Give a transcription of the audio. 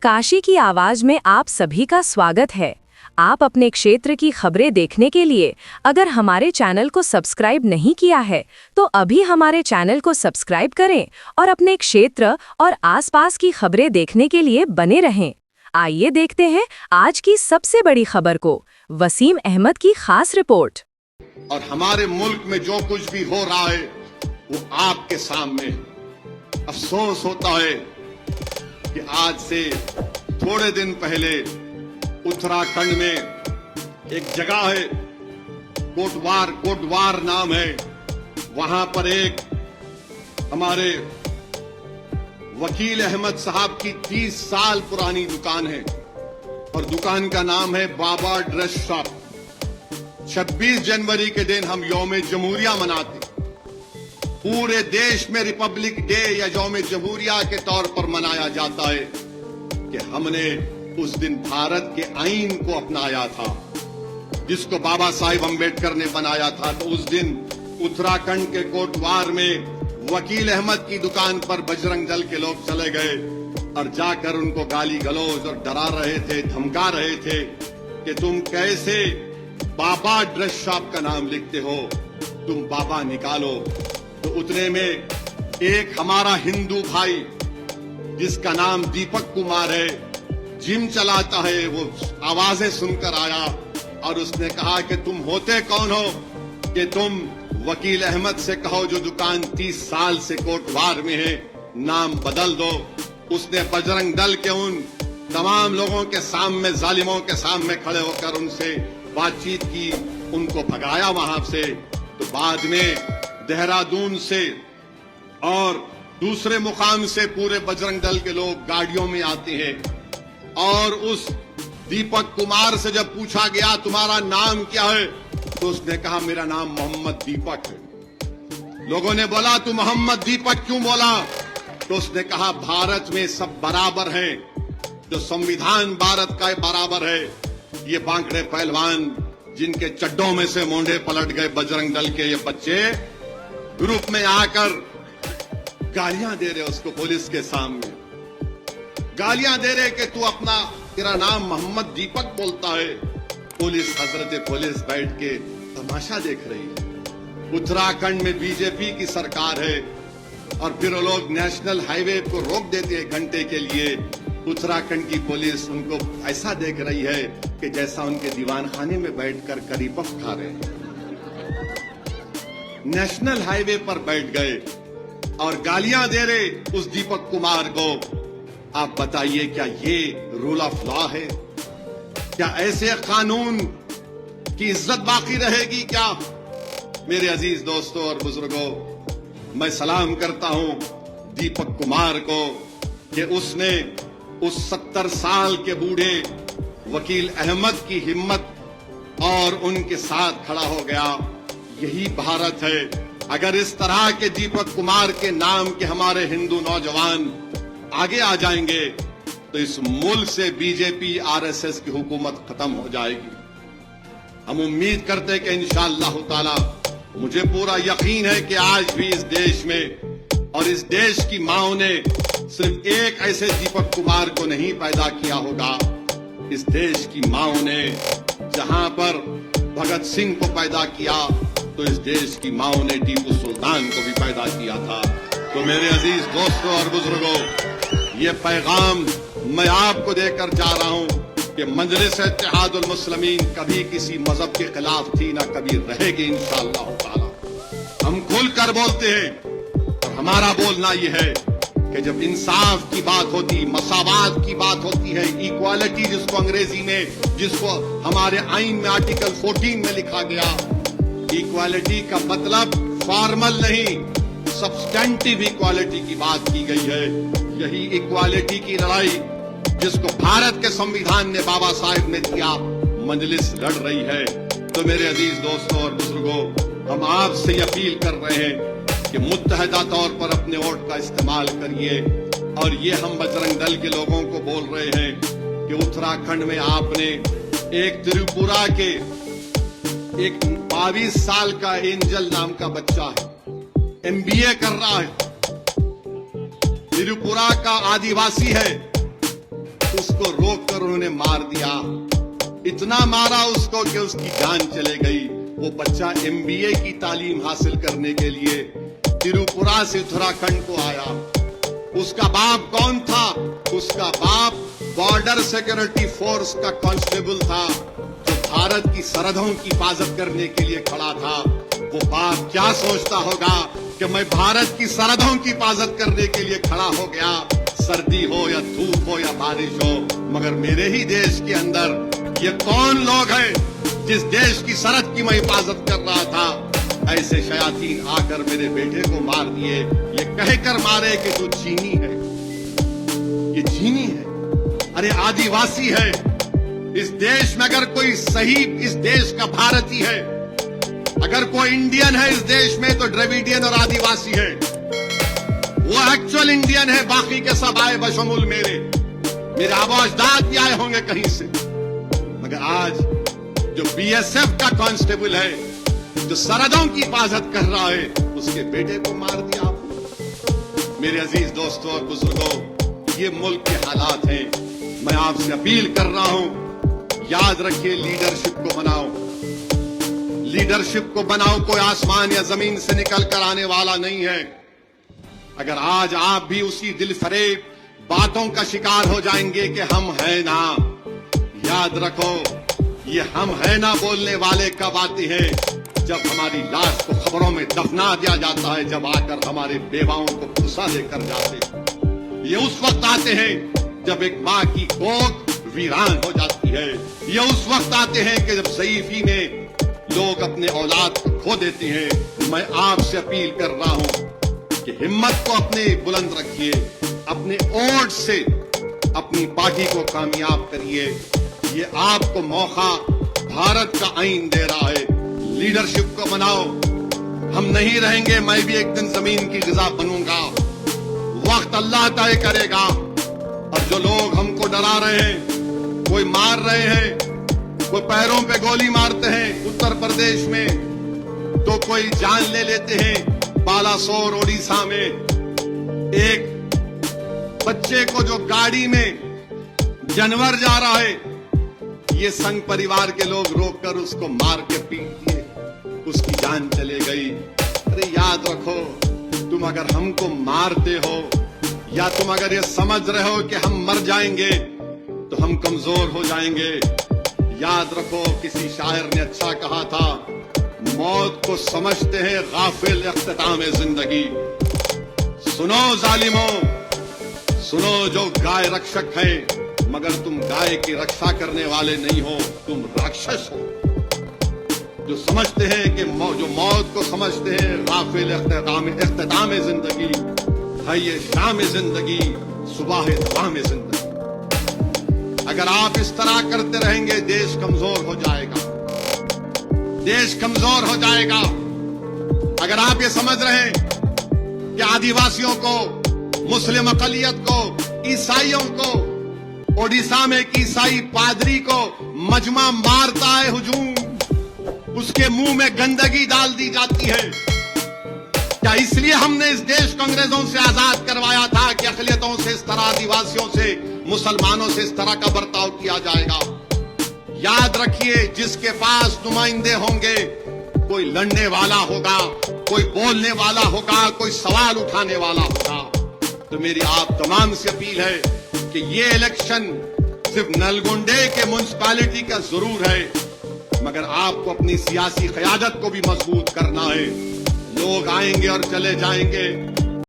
काशी की आवाज में आप सभी का स्वागत है। आप अपने क्षेत्र की खबरें देखने के लिए अगर हमारे चैनल को सब्सक्राइब नहीं किया है तो अभी हमारे चैनल को सब्सक्राइब करें और अपने क्षेत्र और आसपास की खबरें देखने के लिए बने रहें। आइए देखते हैं आज की सबसे बड़ी खबर को। वसीम अहमद की खास रिपोर्ट। और हमारे मुल्क में जो कुछ भी हो रहा है वो आपके सामने। अफसोस होता है कि आज से थोड़े दिन पहले उत्तराखंड में एक जगह है, कोटवार नाम है। वहां पर एक हमारे वकील अहमद साहब की 30 साल पुरानी दुकान है और दुकान का नाम है बाबा ड्रेस शॉप। 26 जनवरी के दिन हम यौम जमहूरिया मनाते। पूरे देश में रिपब्लिक डे या यौम जमहूरिया के तौर पर मनाया जाता है कि हमने उस दिन भारत के आईन को अपनाया था जिसको बाबा साहिब अम्बेडकर ने बनाया था। तो उस दिन उत्तराखंड के कोटवार में वकील अहमद की दुकान पर बजरंग दल के लोग चले गए और जाकर उनको गाली गलौज और डरा रहे थे, धमका रहे थे कि तुम कैसे बाबा ड्रेस शॉप का नाम लिखते हो, तुम बाबा निकालो। तो उतने में एक हमारा हिंदू भाई जिसका नाम दीपक कुमार है, जिम चलाता है, वो आवाजें सुनकर आया और उसने कहा कि तुम होते कौन हो कि तुम वकील अहमद से कहो जो दुकान 30 साल से कोटवार में है, नाम बदल दो। उसने बजरंग दल के उन तमाम लोगों के सामने, जालिमों के सामने खड़े होकर उनसे बातचीत की, उनको भगाया वहां से। तो बाद में देहरादून से और दूसरे मुकाम से पूरे बजरंग दल के लोग गाड़ियों में आते हैं और उस दीपक कुमार से जब पूछा गया तुम्हारा नाम क्या है तो उसने कहा मेरा नाम मोहम्मद दीपक है। लोगों ने बोला तू मोहम्मद दीपक क्यों बोला? तो उसने कहा भारत में सब बराबर हैं, जो संविधान भारत का बराबर है। ये बांकड़े पहलवान जिनके चड्डों में से मोंढे पलट गए बजरंग दल के ये बच्चे ग्रुप में आकर गालियां दे रहे उसको पुलिस के सामने, गालियां दे रहे कि तू अपना तेरा नाम मोहम्मद दीपक बोलता है। पुलिस, हजरत पुलिस बैठ के तमाशा देख रही है। उत्तराखंड में बीजेपी की सरकार है और फिर वो लोग नेशनल हाईवे को रोक देते हैं घंटे के लिए। उत्तराखंड की पुलिस उनको ऐसा देख रही है कि जैसा उनके दीवान खाने में बैठकर करी पफ खा रहे हैं। नेशनल हाईवे पर बैठ गए और गालियां दे रहे उस दीपक कुमार को। आप बताइए क्या ये रूल ऑफ लॉ है? क्या ऐसे कानून की इज्जत बाकी रहेगी क्या? मेरे अजीज दोस्तों और बुजुर्गों, मैं सलाम करता हूं दीपक कुमार को कि उसने उस 70 साल के बूढ़े वकील अहमद की हिम्मत और उनके साथ खड़ा हो गया। यही भारत है। अगर इस तरह के दीपक कुमार के नाम के हमारे हिंदू नौजवान आगे आ जाएंगे तो इस मुल्क से बीजेपी आरएसएस की हुकूमत खत्म हो जाएगी। हम उम्मीद करते हैं कि इंशाअल्लाह ताला, मुझे पूरा यकीन है कि आज भी इस देश में और इस देश की माओ ने सिर्फ एक ऐसे दीपक कुमार को नहीं पैदा किया होगा। इस देश की माओ ने जहां पर भगत सिंह को पैदा किया तो इस देश की माओ ने टीपू सुल्तान को भी पैदा किया था। तो मेरे अजीज दोस्तों और बुजुर्गों, ये पैगाम मैं आपको देकर जा रहा हूं कि मजलिस इत्तेहादुल मुस्लिमीन कभी किसी मजहब के खिलाफ थी, ना कभी रहेगी इंशाअल्लाह ताला। हम खुलकर बोलते हैं और हमारा बोलना यह है कि जब इंसाफ की बात होती, मसावात की बात होती है, इक्वालिटी जिसको अंग्रेजी में, जिसको हमारे आईन में आर्टिकल 14 में लिखा गया, इक्वालिटी का मतलब फॉर्मल नहीं, सब्सटेंटिव इक्वालिटी की बात की गई है। यही इक्वालिटी की लड़ाई जिसको भारत के संविधान ने, बाबा साहिब ने दिया, मजलिस लड़ रही है। तो मेरे अजीज दोस्तों और बुजुर्गों, हम आपसे अपील कर रहे हैं कि मुत्तहदा तौर पर अपने वोट का इस्तेमाल करिए। और ये हम बजरंग दल के लोगों को बोल रहे हैं कि उत्तराखंड में आपने एक त्रिपुरा के एक 22 साल का एंजल नाम का बच्चा है, एमबीए कर रहा है, त्रिपुरा का आदिवासी है, उसको रोककर उन्होंने मार दिया। इतना मारा उसको कि उसकी जान चले गई। वो बच्चा MBA की तालीम हासिल करने के लिए तिरुपुरा से उत्तराखंड को आया। उसका बाप कौन था? उसका बाप बॉर्डर सिक्योरिटी फोर्स का कांस्टेबल था, जो भारत की सरहदों की हिफाजत करने के लिए खड़ा था। वो बाप क्या सोचता होगा कि मैं भारत की सरहदों की हिफाजत करने के लिए खड़ा हो गया, सर्दी हो या धूप हो या बारिश हो, मगर मेरे ही देश के अंदर ये कौन लोग हैं जिस देश की सरहद की मैं हिफाजत कर रहा था? ऐसे शयातीन आकर मेरे बेटे को मार दिए, ये कहकर मारे कि तू चीनी है। ये चीनी है, अरे आदिवासी है। इस देश में अगर कोई सही इस देश का भारतीय है, अगर कोई इंडियन है इस देश में, तो द्रविडियन और आदिवासी है। वो एक्चुअल इंडियन है, बाकी के सब आए बशमुल मेरे आवाजदाद भी आए होंगे कहीं से। मगर आज जो BSF का कांस्टेबल है, जो सरहदों की हिफाजत कर रहा है, उसके बेटे को मार दिया आपने। मेरे अजीज दोस्तों और बुजुर्गों, ये मुल्क के हालात हैं। मैं आपसे अपील कर रहा हूं, याद रखिए, लीडरशिप को बनाओ। लीडरशिप को बनाओ, कोई आसमान या जमीन से निकल कर आने वाला नहीं है। अगर आज आप भी उसी दिलफरेब बातों का शिकार हो जाएंगे कि हम है ना, याद रखो, ये हम है ना बोलने वाले कब आते हैं? जब हमारी लाश को खबरों में दफना दिया जाता है, जब आकर हमारे बेवाओं को भूसा देकर जाते। ये उस वक्त आते हैं जब एक माँ की कोख वीरान हो जाती है। ये उस वक्त आते हैं कि जब ज़ईफ़ी में लोग अपने औलाद को खो देते हैं। मैं आपसे अपील कर रहा हूं कि हिम्मत को अपने बुलंद रखिए, अपने ओट से अपनी पार्टी को कामयाब करिए। ये आपको मौका भारत का आईन दे रहा है। लीडरशिप को बनाओ। हम नहीं रहेंगे, मैं भी एक दिन जमीन की ग़िज़ा बनूंगा। वक्त अल्लाह तय करेगा। और जो लोग हमको डरा रहे हैं, कोई मार रहे हैं, कोई पैरों पे गोली मारते हैं उत्तर प्रदेश में, तो कोई जान ले लेते हैं बालासोर ओडिशा में। एक बच्चे को जो गाड़ी में जानवर जा रहा है, ये संघ परिवार के लोग रोककर उसको मार के पीट दिए, उसकी जान चले गई। अरे याद रखो, तुम अगर हमको मारते हो या तुम अगर ये समझ रहे हो कि हम मर जाएंगे, तो हम कमजोर हो जाएंगे। याद रखो, किसी शायर ने अच्छा कहा था, मौत को समझते हैं गाफिल इख्तिताम जिंदगी। सुनो जालिमों, सुनो जो गाय रक्षक है, मगर तुम गाय की रक्षा करने वाले नहीं हो, तुम राक्षस हो। जो समझते हैं कि जो मौत को समझते हैं गाफिल इख्तिताम जिंदगी है, ये शाम जिंदगी सुबह तमाम जिंदगी। अगर आप इस तरह करते रहेंगे, देश कमजोर हो जाएगा। देश कमजोर हो जाएगा। अगर आप ये समझ रहे हैं कि आदिवासियों को, मुस्लिम अकलियत को, ईसाइयों को, ओडिशा में एक ईसाई पादरी को मजमा मारता है हुजूम, उसके मुंह में गंदगी डाल दी जाती है, क्या इसलिए हमने इस देश को अंग्रेजों से आजाद करवाया था कि अकलियतों से इस तरह, आदिवासियों से, मुसलमानों से इस तरह का बर्ताव किया जाएगा? याद रखिए, जिसके पास नुमाइंदे होंगे, कोई लड़ने वाला होगा, कोई बोलने वाला होगा, कोई सवाल उठाने वाला होगा। तो मेरी आप तमाम से अपील है कि ये इलेक्शन सिर्फ नलगोंडे के म्युनिसिपैलिटी का जरूर है, मगर आपको अपनी सियासी क़यादत को भी मजबूत करना है। लोग आएंगे और चले जाएंगे,